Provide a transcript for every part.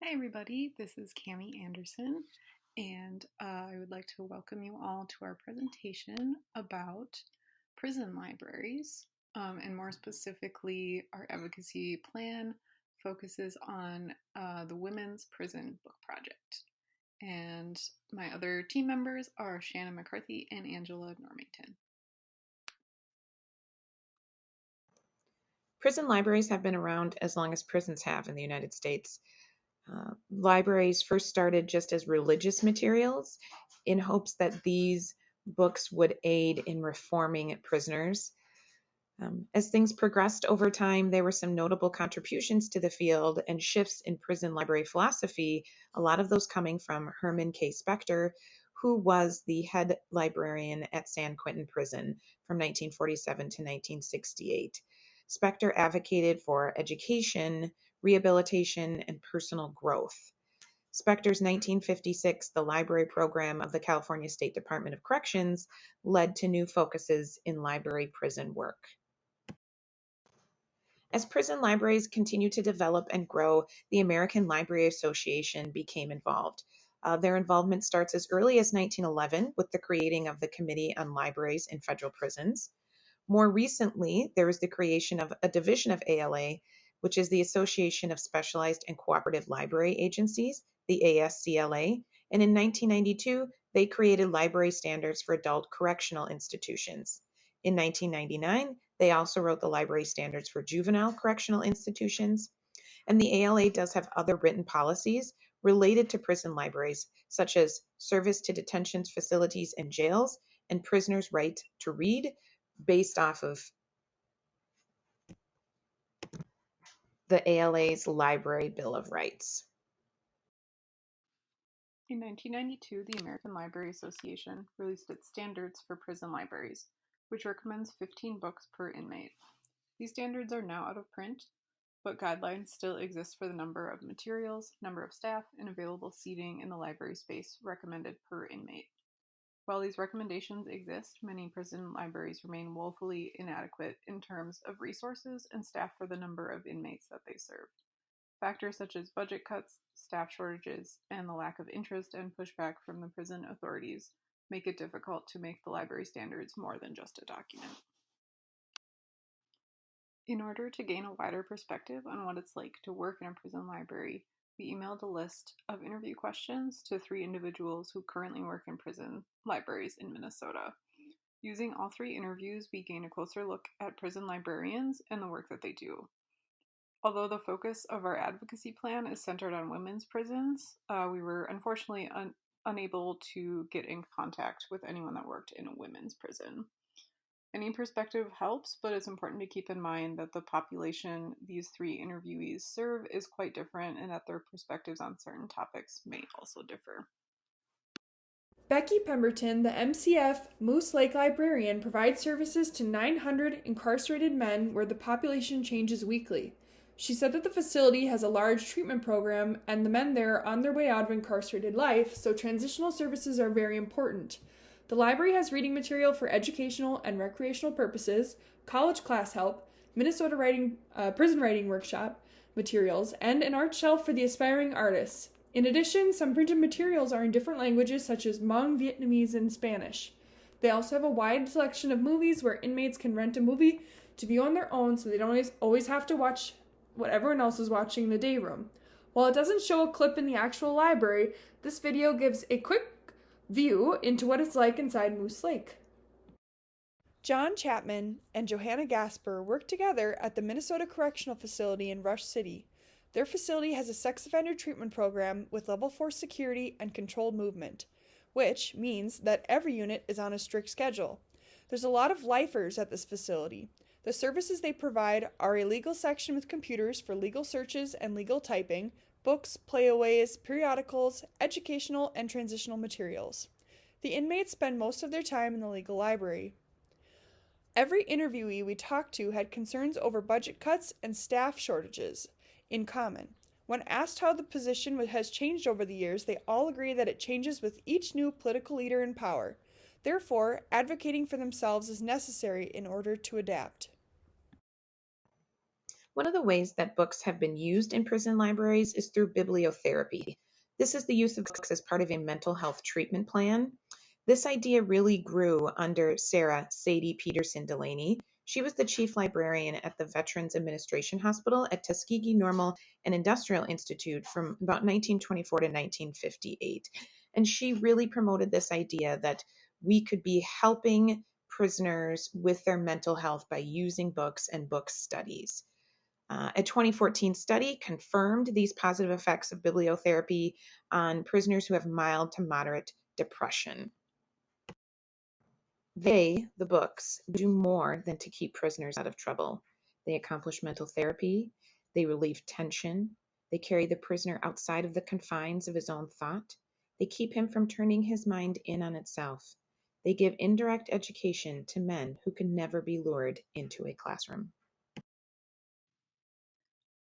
Hi everybody, this is Cami Anderson, and I would like to welcome you all to our presentation about prison libraries, and more specifically, our advocacy plan focuses on the Women's Prison Book Project. And my other team members are Shannon McCarthy and Angela Normington. Prison libraries have been around as long as prisons have in the United States. Libraries first started just as religious materials in hopes that these books would aid in reforming prisoners. As things progressed over time, there were some notable contributions to the field and shifts in prison library philosophy, a lot of those coming from Herman K. Specter, who was the head librarian at San Quentin Prison from 1947 to 1968. Specter advocated for education, rehabilitation, and personal growth. Specter's 1956 The Library Program of the California State Department of Corrections led to new focuses in library prison work. As prison libraries continued to develop and grow, the American Library Association became involved. Their involvement starts as early as 1911 with the creating of the Committee on Libraries in Federal Prisons. More recently, there was the creation of a division of ALA, which is the Association of Specialized and Cooperative Library Agencies, the ASCLA, and in 1992, they created library standards for adult correctional institutions. In 1999, they also wrote the library standards for juvenile correctional institutions, and the ALA does have other written policies related to prison libraries, such as service to detention facilities and jails, and prisoners' right to read, based off of the ALA's Library Bill of Rights. In 1992, the American Library Association released its standards for prison libraries, which recommends 15 books per inmate. These standards are now out of print, but guidelines still exist for the number of materials, number of staff, and available seating in the library space recommended per inmate. While these recommendations exist, many prison libraries remain woefully inadequate in terms of resources and staff for the number of inmates that they serve. Factors such as budget cuts, staff shortages, and the lack of interest and pushback from the prison authorities make it difficult to make the library standards more than just a document. In order to gain a wider perspective on what it's like to work in a prison library, we emailed a list of interview questions to 3 individuals who currently work in prison libraries in Minnesota. Using all 3 interviews, we gain a closer look at prison librarians and the work that they do. Although the focus of our advocacy plan is centered on women's prisons, we were unfortunately unable to get in contact with anyone that worked in a women's prison. Any perspective helps, but it's important to keep in mind that the population these 3 interviewees serve is quite different and that their perspectives on certain topics may also differ. Becky Pemberton, the MCF Moose Lake librarian, provides services to 900 incarcerated men where the population changes weekly. She said that the facility has a large treatment program and the men there are on their way out of incarcerated life, so transitional services are very important. The library has reading material for educational and recreational purposes, college class help, Minnesota prison writing workshop materials, and an art shelf for the aspiring artists. In addition, some printed materials are in different languages such as Hmong, Vietnamese, and Spanish. They also have a wide selection of movies where inmates can rent a movie to view on their own so they don't always have to watch what everyone else is watching in the day room. While it doesn't show a clip in the actual library, this video gives a quick view into what it's like inside Moose Lake. John Chapman and Johanna Gasper work together at the Minnesota Correctional Facility in Rush City. Their facility has a sex offender treatment program with level 4 security and controlled movement, which means that every unit is on a strict schedule. There's a lot of lifers at this facility. The services they provide are a legal section with computers for legal searches and legal typing, books, playaways, periodicals, educational, and transitional materials. The inmates spend most of their time in the legal library. Every interviewee we talked to had concerns over budget cuts and staff shortages in common. When asked how the position has changed over the years, they all agree that it changes with each new political leader in power. Therefore, advocating for themselves is necessary in order to adapt. One of the ways that books have been used in prison libraries is through bibliotherapy. This is the use of books as part of a mental health treatment plan. This idea really grew under Sarah Sadie Peterson Delaney. She was the chief librarian at the Veterans Administration Hospital at Tuskegee Normal and Industrial Institute from about 1924 to 1958. And she really promoted this idea that we could be helping prisoners with their mental health by using books and book studies. A 2014 study confirmed these positive effects of bibliotherapy on prisoners who have mild to moderate depression. They, the books, do more than to keep prisoners out of trouble. They accomplish mental therapy, they relieve tension, they carry the prisoner outside of the confines of his own thought, they keep him from turning his mind in on itself. They give indirect education to men who can never be lured into a classroom.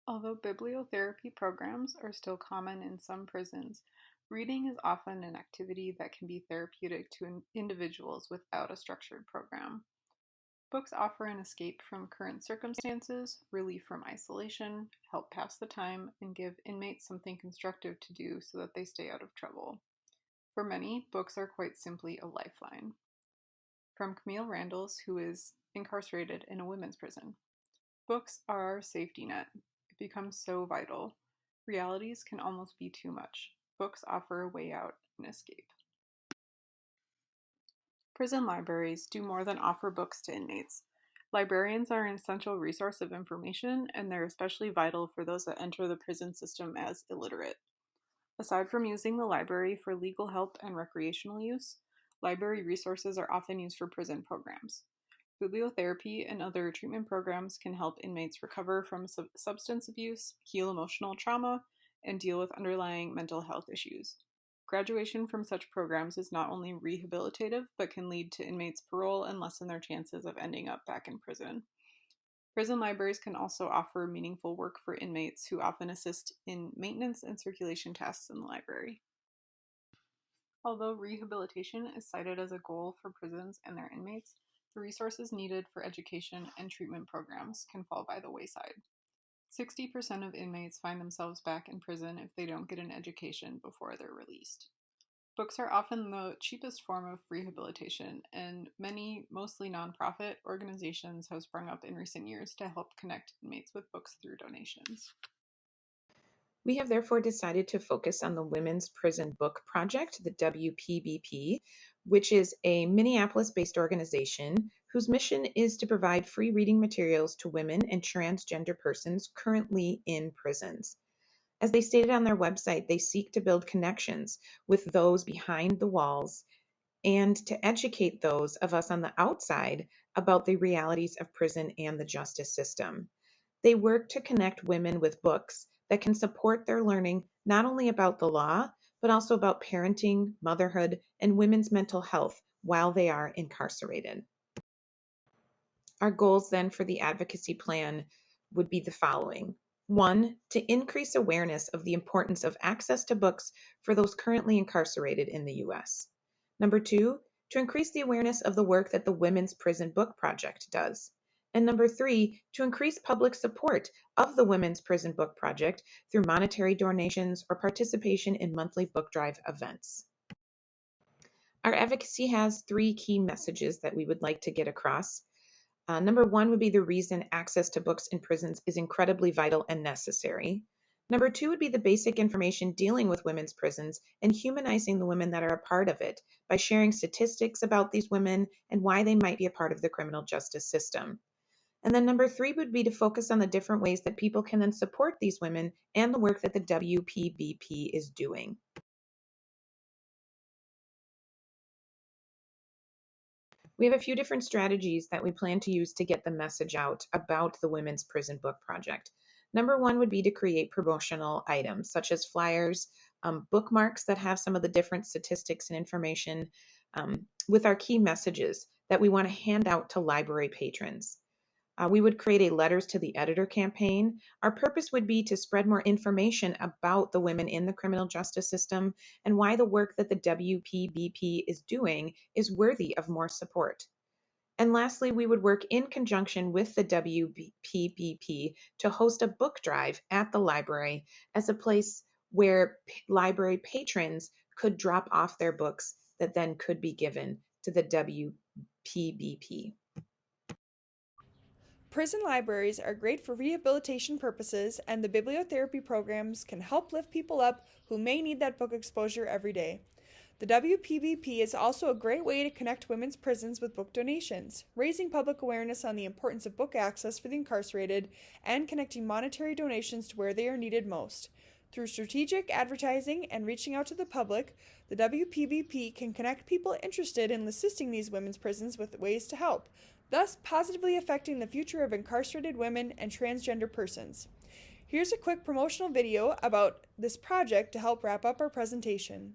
Although bibliotherapy programs are still common in some prisons, reading is often an activity that can be therapeutic to individuals without a structured program. Books offer an escape from current circumstances, relief from isolation, help pass the time, and give inmates something constructive to do so that they stay out of trouble. For many, books are quite simply a lifeline. From Camille Randalls, who is incarcerated in a women's prison. Books are our safety net. It becomes so vital. Realities can almost be too much. Books offer a way out, an escape. Prison libraries do more than offer books to inmates. Librarians are an essential resource of information, and they're especially vital for those that enter the prison system as illiterate. Aside from using the library for legal help and recreational use, library resources are often used for prison programs. Bibliotherapy and other treatment programs can help inmates recover from substance abuse, heal emotional trauma, and deal with underlying mental health issues. Graduation from such programs is not only rehabilitative, but can lead to inmates' parole and lessen their chances of ending up back in prison. Prison libraries can also offer meaningful work for inmates who often assist in maintenance and circulation tasks in the library. Although rehabilitation is cited as a goal for prisons and their inmates, the resources needed for education and treatment programs can fall by the wayside. 60% of inmates find themselves back in prison if they don't get an education before they're released. Books are often the cheapest form of rehabilitation, and many, mostly nonprofit, organizations have sprung up in recent years to help connect inmates with books through donations. We have therefore decided to focus on the Women's Prison Book Project, the WPBP, which is a Minneapolis-based organization whose mission is to provide free reading materials to women and transgender persons currently in prisons. As they stated on their website, they seek to build connections with those behind the walls and to educate those of us on the outside about the realities of prison and the justice system. They work to connect women with books that can support their learning not only about the law, but also about parenting, motherhood, and women's mental health while they are incarcerated. Our goals then for the advocacy plan would be the following. 1, to increase awareness of the importance of access to books for those currently incarcerated in the U.S. Number 2, to increase the awareness of the work that the Women's Prison Book Project does. And number 3, to increase public support of the Women's Prison Book Project through monetary donations or participation in monthly book drive events. Our advocacy has 3 key messages that we would like to get across. Number 1 would be the reason access to books in prisons is incredibly vital and necessary. Number 2 would be the basic information dealing with women's prisons and humanizing the women that are a part of it by sharing statistics about these women and why they might be a part of the criminal justice system. And then number 3 would be to focus on the different ways that people can then support these women and the work that the WPBP is doing. We have a few different strategies that we plan to use to get the message out about the Women's Prison Book Project. Number 1 would be to create promotional items such as flyers, bookmarks that have some of the different statistics and information with our key messages that we want to hand out to library patrons. We would create a letters to the editor campaign. Our purpose would be to spread more information about the women in the criminal justice system and why the work that the WPBP is doing is worthy of more support. And lastly, we would work in conjunction with the WPBP to host a book drive at the library as a place where library patrons could drop off their books that then could be given to the WPBP. Prison libraries are great for rehabilitation purposes, and the bibliotherapy programs can help lift people up who may need that book exposure every day. The WPBP is also a great way to connect women's prisons with book donations, raising public awareness on the importance of book access for the incarcerated, and connecting monetary donations to where they are needed most. Through strategic advertising and reaching out to the public, the WPBP can connect people interested in assisting these women's prisons with ways to help, thus positively affecting the future of incarcerated women and transgender persons. Here's a quick promotional video about this project to help wrap up our presentation.